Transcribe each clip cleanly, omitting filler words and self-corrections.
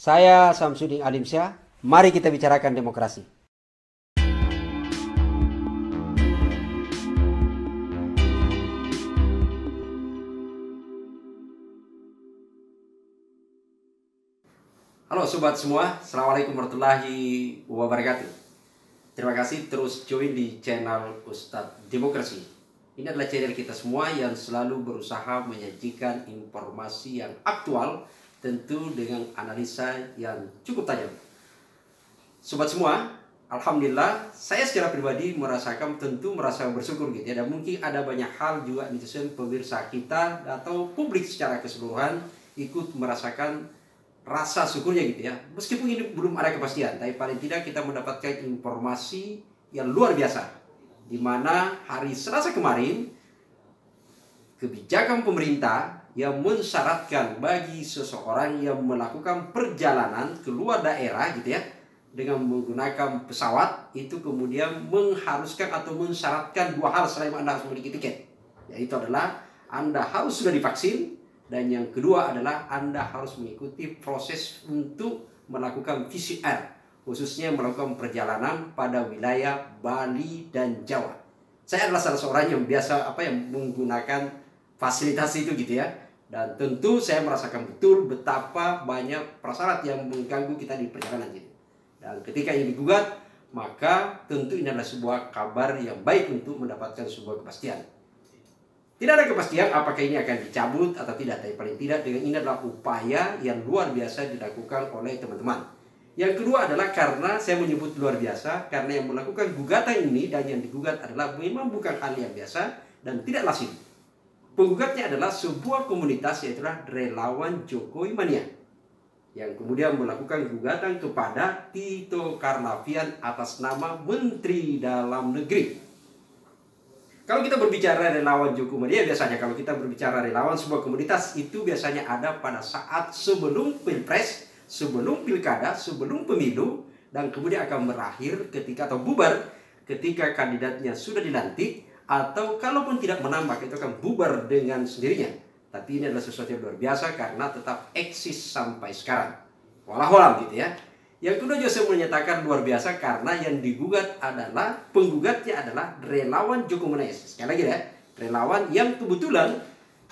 Saya Samsudin Alimsyah, mari kita bicarakan demokrasi. Halo sobat semua, Assalamualaikum warahmatullahi wabarakatuh. Terima kasih terus join di channel Ustadz Demokrasi. Ini adalah channel kita semua yang selalu berusaha menyajikan informasi yang aktual, tentu dengan analisa yang cukup tajam. Sobat semua, alhamdulillah saya secara pribadi merasa bersyukur gitu ya. Dan mungkin ada banyak hal juga netizen, pemirsa kita atau publik secara keseluruhan ikut merasakan rasa syukurnya gitu ya. Meskipun ini belum ada kepastian, tapi paling tidak kita mendapatkan informasi yang luar biasa, di mana hari Selasa kemarin kebijakan pemerintah yang mensyaratkan bagi seseorang yang melakukan perjalanan keluar daerah gitu ya dengan menggunakan pesawat itu kemudian mengharuskan atau mensyaratkan dua hal selain Anda harus memiliki tiket, yaitu adalah Anda harus sudah divaksin, dan yang kedua adalah Anda harus mengikuti proses untuk melakukan PCR, khususnya melakukan perjalanan pada wilayah Bali dan Jawa. Saya adalah salah seorang yang biasa menggunakan fasilitas itu gitu ya. Dan tentu saya merasakan betul betapa banyak prasyarat yang mengganggu kita di perjalanan ini. Dan ketika ini digugat, maka tentu ini adalah sebuah kabar yang baik untuk mendapatkan sebuah kepastian. Tidak ada kepastian apakah ini akan dicabut atau tidak, tapi paling tidak dengan ini adalah upaya yang luar biasa dilakukan oleh teman-teman. Yang kedua adalah karena saya menyebut luar biasa, karena yang melakukan gugatan ini dan yang digugat adalah memang bukan hal yang biasa dan tidak lazim. Penggugatnya adalah sebuah komunitas, yaitu relawan Jokowi Mania, yang kemudian melakukan gugatan kepada Tito Karnavian atas nama Menteri Dalam Negeri. Kalau kita berbicara relawan Jokowi Mania, biasanya kalau kita berbicara relawan sebuah komunitas itu biasanya ada pada saat sebelum pilpres, sebelum pilkada, sebelum pemilu, dan kemudian akan berakhir ketika atau bubar ketika kandidatnya sudah dilantik, atau kalaupun tidak menambah itu akan bubar dengan sendirinya. Tapi ini adalah sesuatu yang luar biasa karena tetap eksis sampai sekarang. Walau gitu ya. Yang kedua juga saya menyatakan luar biasa karena yang digugat adalah, penggugatnya adalah relawan Jokowi Mania. Sekali lagi ya, relawan yang kebetulan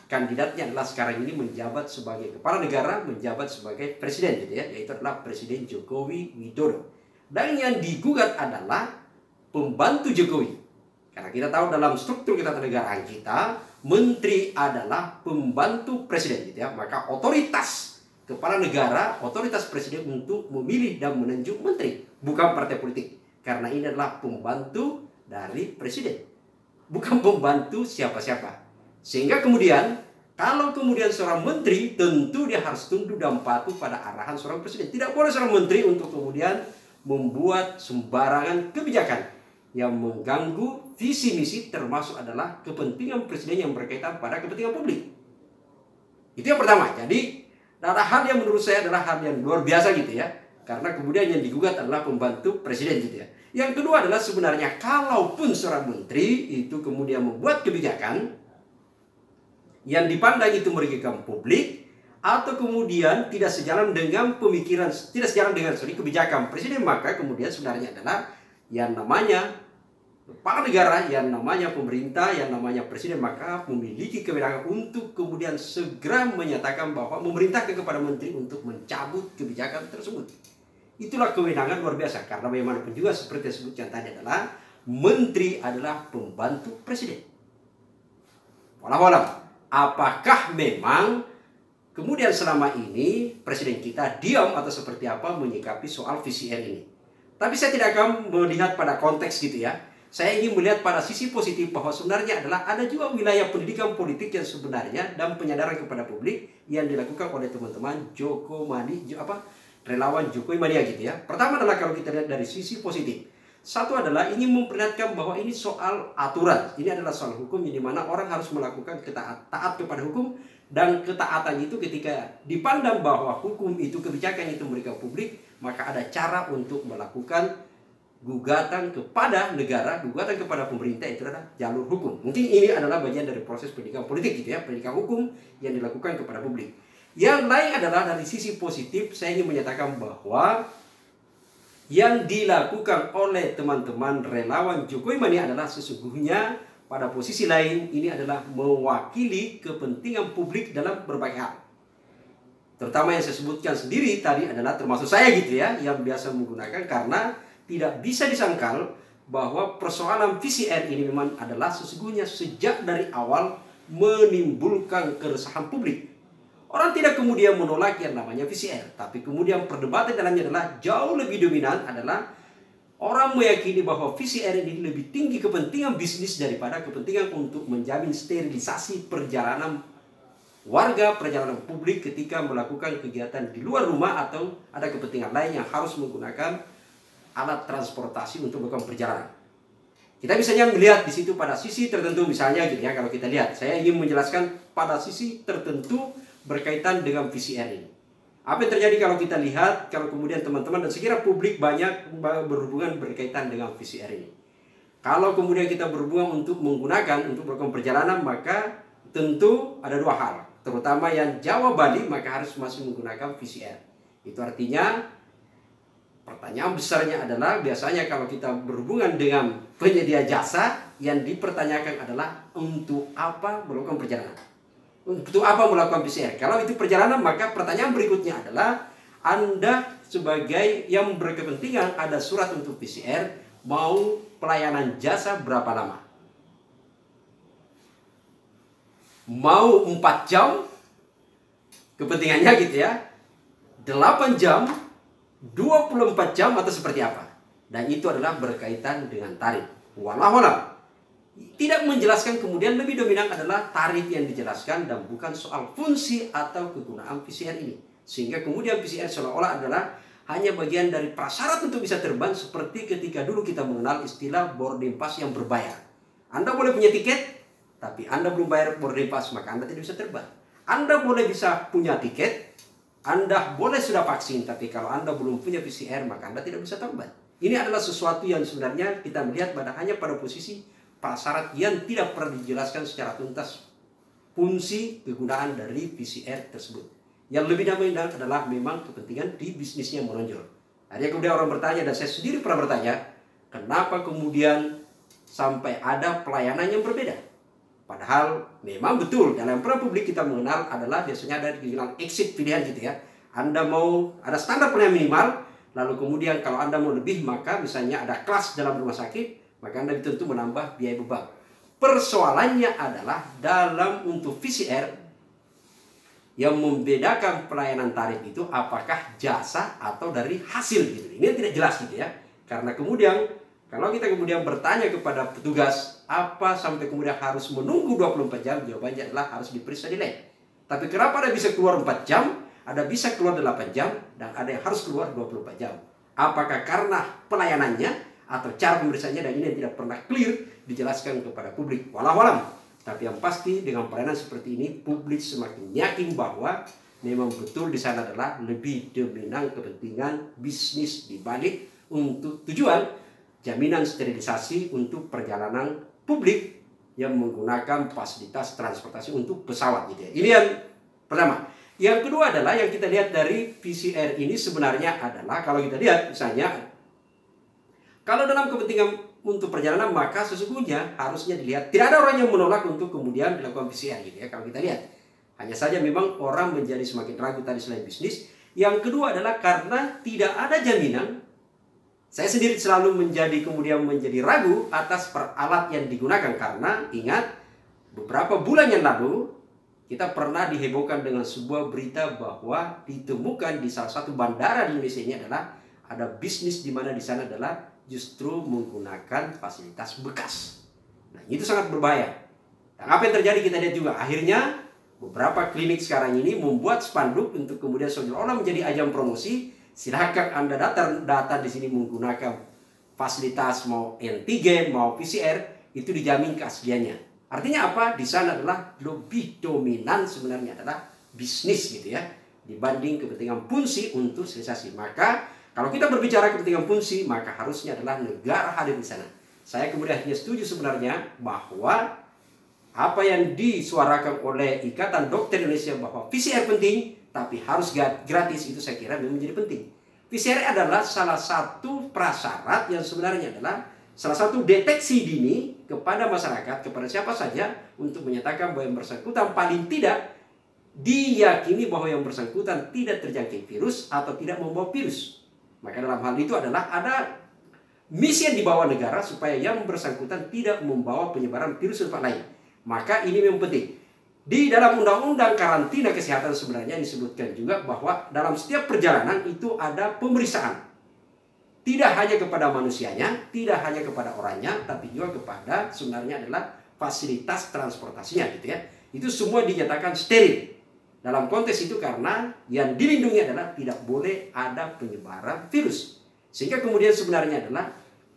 kandidatnya adalah sekarang ini menjabat sebagai kepala negara, menjabat sebagai presiden gitu ya, yaitu adalah Presiden Jokowi Widodo. Dan yang digugat adalah pembantu Jokowi. Karena kita tahu dalam struktur ketatanegaraan kita, menteri adalah pembantu presiden gitu ya. Maka otoritas kepala negara, otoritas presiden untuk memilih dan menunjuk menteri, bukan partai politik. Karena ini adalah pembantu dari presiden, bukan pembantu siapa-siapa. Sehingga kemudian, kalau kemudian seorang menteri, tentu dia harus tunduk dan patuh pada arahan seorang presiden. Tidak boleh seorang menteri untuk kemudian membuat sembarangan kebijakan yang mengganggu visi misi, termasuk adalah kepentingan presiden yang berkaitan pada kepentingan publik. Itu yang pertama. Jadi ada hal yang menurut saya adalah hal yang luar biasa gitu ya. Karena kemudian yang digugat adalah pembantu presiden gitu ya. Yang kedua adalah sebenarnya kalaupun seorang menteri itu kemudian membuat kebijakan yang dipandang itu merugikan publik, atau kemudian tidak sejalan dengan pemikiran, tidak sejalan dengan kebijakan presiden, maka kemudian sebenarnya adalah yang namanya kepala negara, yang namanya pemerintah, yang namanya presiden, maka memiliki kewenangan untuk kemudian segera menyatakan bahwa memerintahkan kepada menteri untuk mencabut kebijakan tersebut. Itulah kewenangan luar biasa, karena bagaimanapun juga seperti disebutkan tadi adalah menteri adalah pembantu presiden. Walau apakah memang kemudian selama ini presiden kita diam atau seperti apa menyikapi soal VCN ini? Tapi saya tidak akan melihat pada konteks gitu ya. Saya ingin melihat pada sisi positif bahwa sebenarnya adalah ada juga wilayah pendidikan politik yang sebenarnya dan penyadaran kepada publik yang dilakukan oleh teman-teman relawan Jokowi Mania gitu ya. Pertama adalah kalau kita lihat dari sisi positif. Satu adalah ingin memperlihatkan bahwa ini soal aturan. Ini adalah soal hukum yang dimana orang harus melakukan taat kepada hukum. Dan ketaatan itu ketika dipandang bahwa hukum itu, kebijakan itu memberikan publik, maka ada cara untuk melakukan gugatan kepada negara, gugatan kepada pemerintah, itu adalah jalur hukum. Mungkin ini adalah bagian dari proses pendidikan politik gitu ya, pendidikan hukum yang dilakukan kepada publik. Yang lain adalah dari sisi positif, saya ingin menyatakan bahwa yang dilakukan oleh teman-teman relawan Jokowi Mania adalah sesungguhnya pada posisi lain ini adalah mewakili kepentingan publik dalam berbagai hal. Terutama yang saya sebutkan sendiri tadi adalah termasuk saya gitu ya, yang biasa menggunakan, karena tidak bisa disangkal bahwa persoalan VCR ini memang adalah sesungguhnya sejak dari awal menimbulkan keresahan publik. Orang tidak kemudian menolak yang namanya VCR, tapi kemudian perdebatan dalamnya adalah jauh lebih dominan adalah orang meyakini bahwa VCR ini lebih tinggi kepentingan bisnis daripada kepentingan untuk menjamin sterilisasi perjalanan warga, perjalanan publik ketika melakukan kegiatan di luar rumah atau ada kepentingan lain yang harus menggunakan alat transportasi untuk melakukan perjalanan. Kita misalnya melihat di situ pada sisi tertentu misalnya gitu ya, kalau kita lihat, saya ingin menjelaskan pada sisi tertentu berkaitan dengan VCR ini. Apa yang terjadi kalau kita lihat, kalau kemudian teman-teman dan sekira publik banyak berhubungan berkaitan dengan VCR ini. Kalau kemudian kita berhubungan untuk menggunakan, untuk melakukan perjalanan, maka tentu ada dua hal. Terutama yang Jawa Bali, maka harus masih menggunakan VCR. Itu artinya pertanyaan besarnya adalah biasanya kalau kita berhubungan dengan penyedia jasa, yang dipertanyakan adalah untuk apa melakukan perjalanan, untuk apa melakukan PCR. Kalau itu perjalanan, maka pertanyaan berikutnya adalah Anda sebagai yang berkepentingan ada surat untuk PCR, mau pelayanan jasa berapa lama? Mau 4 jam kepentingannya gitu ya, 8 jam, 24 jam atau seperti apa? Dan itu adalah berkaitan dengan tarif. Wallahualam. Tidak menjelaskan, kemudian lebih dominan adalah tarif yang dijelaskan dan bukan soal fungsi atau kegunaan PCR ini. Sehingga kemudian PCR seolah-olah adalah hanya bagian dari prasyarat untuk bisa terbang, seperti ketika dulu kita mengenal istilah boarding pass yang berbayar. Anda boleh punya tiket, tapi Anda belum bayar boarding pass, maka Anda tidak bisa terbang. Anda boleh bisa punya tiket, Anda boleh sudah vaksin, tapi kalau Anda belum punya PCR, maka Anda tidak bisa terbang. Ini adalah sesuatu yang sebenarnya kita melihat hanya pada posisi prasyarat yang tidak pernah dijelaskan secara tuntas fungsi kegunaan dari PCR tersebut. Yang lebih dominan adalah memang kepentingan di bisnisnya menonjol. Akhirnya kemudian orang bertanya, dan saya sendiri pernah bertanya, kenapa kemudian sampai ada pelayanan yang berbeda? Padahal memang betul dalam peran publik kita mengenal adalah biasanya ada kegiatan exit pilihan gitu ya. Anda mau ada standar pelayanan minimal, lalu kemudian kalau Anda mau lebih, maka misalnya ada kelas dalam rumah sakit, maka Anda tentu menambah biaya beban. Persoalannya adalah dalam untuk VCR yang membedakan pelayanan tarif itu apakah jasa atau dari hasil gitu. Ini tidak jelas gitu ya. Karena kemudian kalau kita kemudian bertanya kepada petugas, apa sampai kemudian harus menunggu 24 jam? Jawabannya adalah harus diperiksa di lab. Tapi kenapa ada bisa keluar 4 jam, ada bisa keluar 8 jam, dan ada yang harus keluar 24 jam? Apakah karena pelayanannya atau cara pemeriksaannya? Dan ini yang tidak pernah clear dijelaskan kepada publik. Walau-walam. Tapi yang pasti dengan pelayanan seperti ini, publik semakin yakin bahwa memang betul di sana adalah lebih dominan kepentingan bisnis dibalik untuk tujuan jaminan sterilisasi untuk perjalanan publik yang menggunakan fasilitas transportasi untuk pesawat gitu ya. Ini yang pertama. Yang kedua adalah yang kita lihat dari VCR ini sebenarnya adalah kalau kita lihat misalnya kalau dalam kepentingan untuk perjalanan, maka sesungguhnya harusnya dilihat tidak ada orang yang menolak untuk kemudian dilakukan VCR gitu ya. Kalau kita lihat hanya saja memang orang menjadi semakin ragu tadi selain bisnis. Yang kedua adalah karena tidak ada jaminan. Saya sendiri selalu kemudian menjadi ragu atas alat yang digunakan, karena ingat beberapa bulan yang lalu kita pernah dihebohkan dengan sebuah berita bahwa ditemukan di salah satu bandara di Indonesia ini adalah ada bisnis di mana di sana adalah justru menggunakan fasilitas bekas. Nah, itu sangat berbahaya. Dan apa yang terjadi kita lihat juga akhirnya beberapa klinik sekarang ini membuat spanduk untuk kemudian seolah-olah menjadi ajang promosi. Silakan Anda datang di sini menggunakan fasilitas mau antigen, mau PCR, itu dijamin keasliannya. Artinya apa? Di sana adalah lebih dominan sebenarnya adalah bisnis gitu ya, dibanding kepentingan fungsi untuk sterilisasi. Maka kalau kita berbicara kepentingan fungsi, maka harusnya adalah negara hadir di sana. Saya kemudian hanya setuju sebenarnya bahwa apa yang disuarakan oleh Ikatan Dokter Indonesia bahwa PCR penting, tapi harus gratis, itu saya kira memang menjadi penting. PCR adalah salah satu prasyarat yang sebenarnya adalah salah satu deteksi dini kepada masyarakat, kepada siapa saja, untuk menyatakan bahwa yang bersangkutan paling tidak diyakini bahwa yang bersangkutan tidak terjangkit virus atau tidak membawa virus. Maka dalam hal itu adalah ada misi yang dibawa negara supaya yang bersangkutan tidak membawa penyebaran virus di tempat lain. Maka ini memang penting. Di dalam undang-undang karantina kesehatan sebenarnya disebutkan juga bahwa dalam setiap perjalanan itu ada pemeriksaan. Tidak hanya kepada manusianya, tidak hanya kepada orangnya, tapi juga kepada sebenarnya adalah fasilitas transportasinya gitu ya. Itu semua dinyatakan steril. Dalam konteks itu karena yang dilindungi adalah tidak boleh ada penyebaran virus. Sehingga kemudian sebenarnya adalah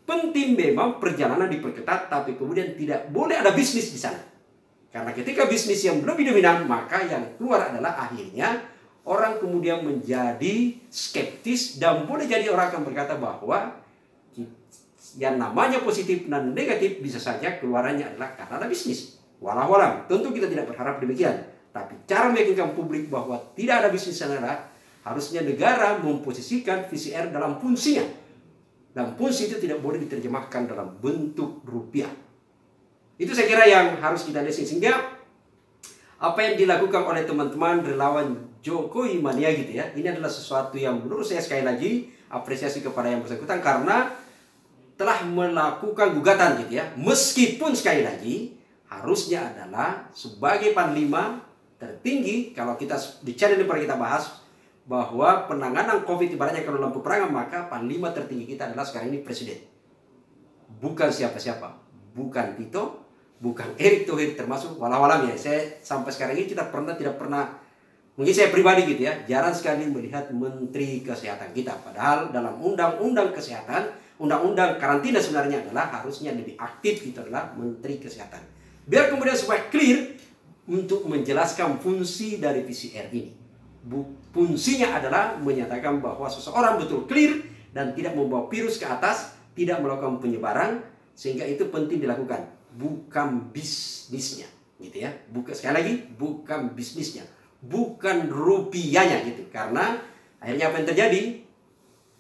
penting memang perjalanan diperketat, tapi kemudian tidak boleh ada bisnis di sana. Karena ketika bisnis yang lebih dominan, maka yang keluar adalah akhirnya orang kemudian menjadi skeptis dan boleh jadi orang akan berkata bahwa yang namanya positif dan negatif bisa saja keluarannya adalah karena ada bisnis. Walau tentu kita tidak berharap demikian. Tapi cara meyakinkan publik bahwa tidak ada bisnis adalah harusnya negara memposisikan PCR dalam fungsinya. Dan fungsi itu tidak boleh diterjemahkan dalam bentuk rupiah. Itu saya kira yang harus kita lihat, sehingga apa yang dilakukan oleh teman-teman relawan Jokowi mania gitu ya, ini adalah sesuatu yang menurut saya sekali lagi apresiasi kepada yang bersangkutan karena telah melakukan gugatan gitu ya. Meskipun sekali lagi harusnya adalah sebagai panglima tertinggi, kalau kita di channel ini pernah kita bahas bahwa penanganan COVID ibaratnya kalau dalam peperangan, maka panglima tertinggi kita adalah sekarang ini presiden. Bukan siapa-siapa, bukan Tito, bukan Erick Thohir, termasuk walau-walam ya. Saya sampai sekarang ini tidak pernah, mungkin saya pribadi gitu ya, jarang sekali melihat Menteri Kesehatan kita. Padahal dalam undang-undang kesehatan, undang-undang karantina sebenarnya adalah harusnya lebih aktif, itu adalah Menteri Kesehatan. Biar kemudian supaya clear untuk menjelaskan fungsi dari PCR ini. Fungsinya adalah menyatakan bahwa seseorang betul clear dan tidak membawa virus ke atas, tidak melakukan penyebaran, sehingga itu penting dilakukan. Bukan bisnisnya, gitu ya. Bukan, sekali lagi, bukan bisnisnya, bukan rupiahnya gitu. Karena akhirnya apa yang terjadi?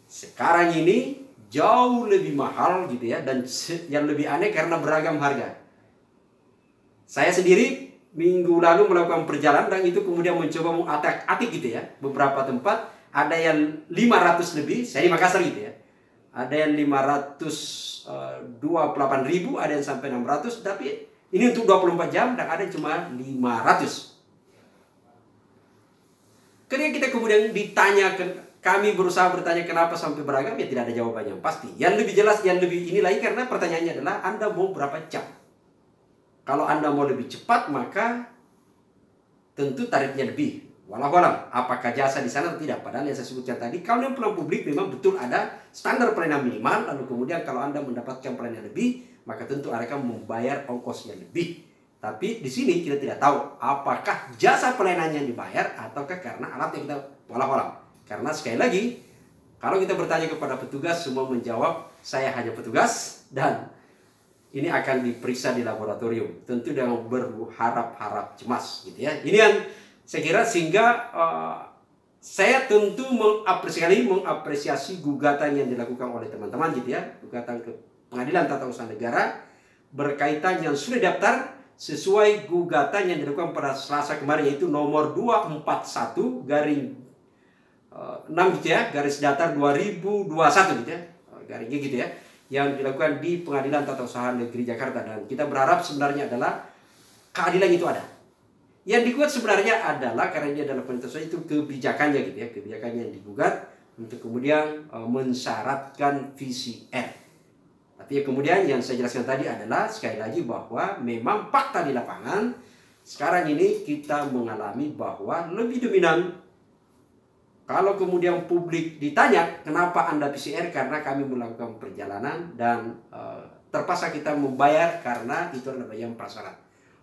Sekarang ini jauh lebih mahal gitu ya, dan yang lebih aneh karena beragam harga. Saya sendiri minggu lalu melakukan perjalanan dan itu kemudian mencoba mengatik-atik gitu ya. Beberapa tempat ada yang 500 lebih, saya di Makassar gitu ya. Ada yang 528.000, ada yang sampai 600, tapi ini untuk 24 jam dan ada yang cuma 500. Ketika kita kemudian ditanya, kami berusaha bertanya kenapa sampai beragam, ya tidak ada jawabannya pasti. Yang lebih jelas, yang lebih ini lagi karena pertanyaannya adalah Anda mau berapa jam? Kalau Anda mau lebih cepat, maka tentu tarifnya lebih. Walau-walau, apakah jasa di sana atau tidak. Padahal yang saya sebutkan tadi, kalau yang pelayanan publik memang betul ada standar pelayanan minimal. Lalu kemudian kalau Anda mendapatkan pelayanan lebih, maka tentu Anda akan membayar ongkosnya lebih. Tapi di sini kita tidak tahu apakah jasa pelayanan yang dibayar ataukah karena alat yang kita walau-walau. Karena sekali lagi, kalau kita bertanya kepada petugas, semua menjawab, saya hanya petugas dan ini akan diperiksa di laboratorium. Tentu dengan berharap-harap cemas gitu ya. Ini yang saya kira sehingga saya tentu mengapresiasi gugatan yang dilakukan oleh teman-teman gitu ya. Gugatan ke Pengadilan Tata Usaha Negara berkaitan yang sudah daftar sesuai gugatan yang dilakukan pada Selasa kemarin, yaitu nomor 241/6 gitu ya, garis datar 2021 gitu ya. Garingnya gitu ya, yang dilakukan di Pengadilan Tata Usaha Negeri Jakarta. Dan kita berharap sebenarnya adalah keadilan itu ada. Yang digugat sebenarnya adalah karena ini adalah penentuan itu kebijakannya gitu ya, kebijakannya yang digugat untuk kemudian mensyaratkan PCR. Tapi kemudian yang saya jelaskan tadi adalah sekali lagi bahwa memang fakta di lapangan sekarang ini kita mengalami bahwa lebih dominan. Kalau kemudian publik ditanya kenapa Anda PCR, karena kami melakukan perjalanan dan terpaksa kita membayar karena itu adalah bagian prasyarat.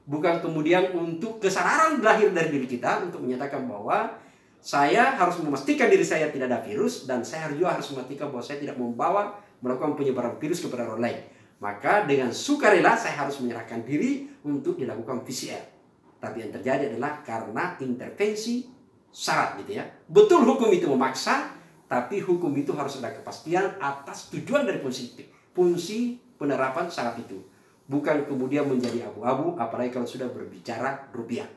Bukan kemudian untuk kesadaran lahir dari diri kita untuk menyatakan bahwa saya harus memastikan diri saya tidak ada virus dan saya juga harus memastikan bahwa saya tidak melakukan penyebaran virus kepada orang lain. Maka dengan sukarela saya harus menyerahkan diri untuk dilakukan PCR. Tapi yang terjadi adalah karena intervensi syarat gitu ya. Betul hukum itu memaksa, tapi hukum itu harus ada kepastian atas tujuan dari fungsi penerapan syarat itu. Bukan kemudian menjadi abu-abu, apalagi kalau sudah berbicara rupiah.